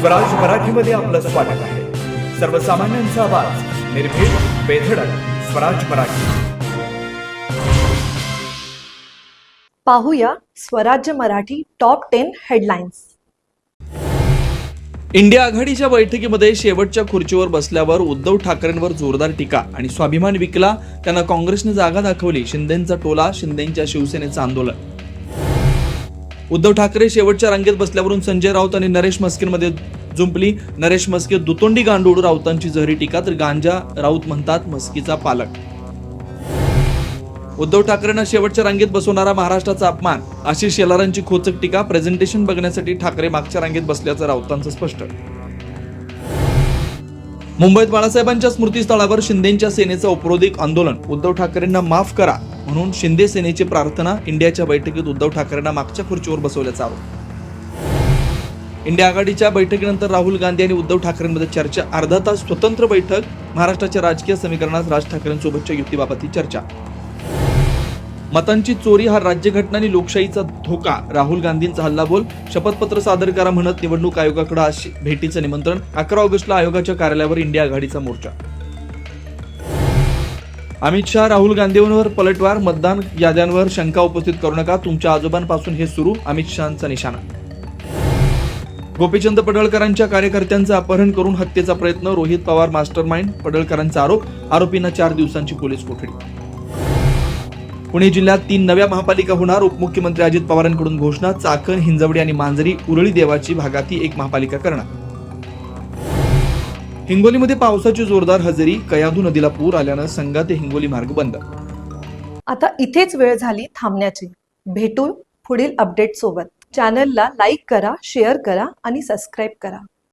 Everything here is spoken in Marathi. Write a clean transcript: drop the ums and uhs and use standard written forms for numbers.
स्वराज मराठीमध्ये आपलं स्वागत आहे. सर्वसामान्यांचा आवाज, निर्भीड, बेधडक, स्वराज मराठी. पाहूया स्वराज्य मराठी टॉप 10 हेडलाईन्स. इंडिया आघाडीच्या बैठकीमध्ये शेवटच्या खुर्चीवर बसल्यावर उद्धव ठाकरेंवर जोरदार टीका आणि स्वाभिमान विकला, त्यांना काँग्रेसने जागा दाखवली, शिंदेंचा टोला, शिंदेंच्या शिवसेनेचं आंदोलन. उद्धव ठाकरे शेवटच्या रांगेत बसल्यावरून संजय राऊत आणि नरेश मस्किनमध्ये जुंपली. नरेश मस्के दुतोंडी गांडूळ, राऊतांची जहरी टीका, तर गांजा राऊत म्हणतात मस्कीचा पालक. उद्धव ठाकरेंना शेवटच्या रांगेत बसवणारा महाराष्ट्राचा अपमान, आशिष शेलारांची खोचक टीका. प्रेझेंटेशन बघण्यासाठी ठाकरे मागच्या रांगेत बसल्याचं राऊतांचं स्पष्ट. मुंबईत बाळासाहेबांच्या स्मृतीस्थळावर शिंदेंच्या सेनेचं उपरोधिक आंदोलन. उद्धव ठाकरेंना माफ करा म्हणून शिंदे सेनेची प्रार्थना. इंडियाच्या बैठकीत उद्धव ठाकरेंना मागच्या खुर्चीवर बसवल्याचा आरोप. इंडिया आघाडीच्या बैठकीनंतर राहुल गांधी आणि उद्धव ठाकरेंमध्ये चर्चा. अर्धा तास स्वतंत्र बैठक. महाराष्ट्राच्या राजकीय समीकरणात राज ठाकरेंसोबतच्या युतीबाबतची चर्चा. मतांची चोरी हा राज्यघटना आणि लोकशाहीचा धोका. राहुल गांधींचा हल्लाबोल. शपथपत्र सादर करा म्हणत निवडणूक आयोगाकडे आज भेटीचं निमंत्रण. 11 ऑगस्टला आयोगाच्या कार्यालयावर इंडिया आघाडीचा मोर्चा. अमित शहा राहुल गांधींवर पलटवार. मतदान याद्यांवर शंका उपस्थित करू नका, तुमच्या आजोबांपासून हे सुरू, अमित शहांचा निशाणा. गोपीचंद पडळकरांच्या कार्यकर्त्यांचं अपहरण करून हत्येचा प्रयत्न. रोहित पवार मास्टरमाइंड, पडळकरांचा आरोप. आरोपींना 4 दिवसांची पोलीस कोठडी. पुणे जिल्ह्यात 3 नव्या महापालिका होणार. उपमुख्यमंत्री अजित पवारांकडून घोषणा. चाकण, हिंजवडी आणि मांजरी उरळी देवाची भागाती एक महापालिका करणार. हिंगोलीमध्ये पावसाची जोरदार हजेरी. कयाधू नदीला पूर आल्यानं संगा ते हिंगोली मार्ग बंद. आता इथेच वेळ झाली थांबण्याची. भेटू पुढील अपडेट सोबत. चॅनलला लाईक करा, शेअर करा आणि सबस्क्राईब करा.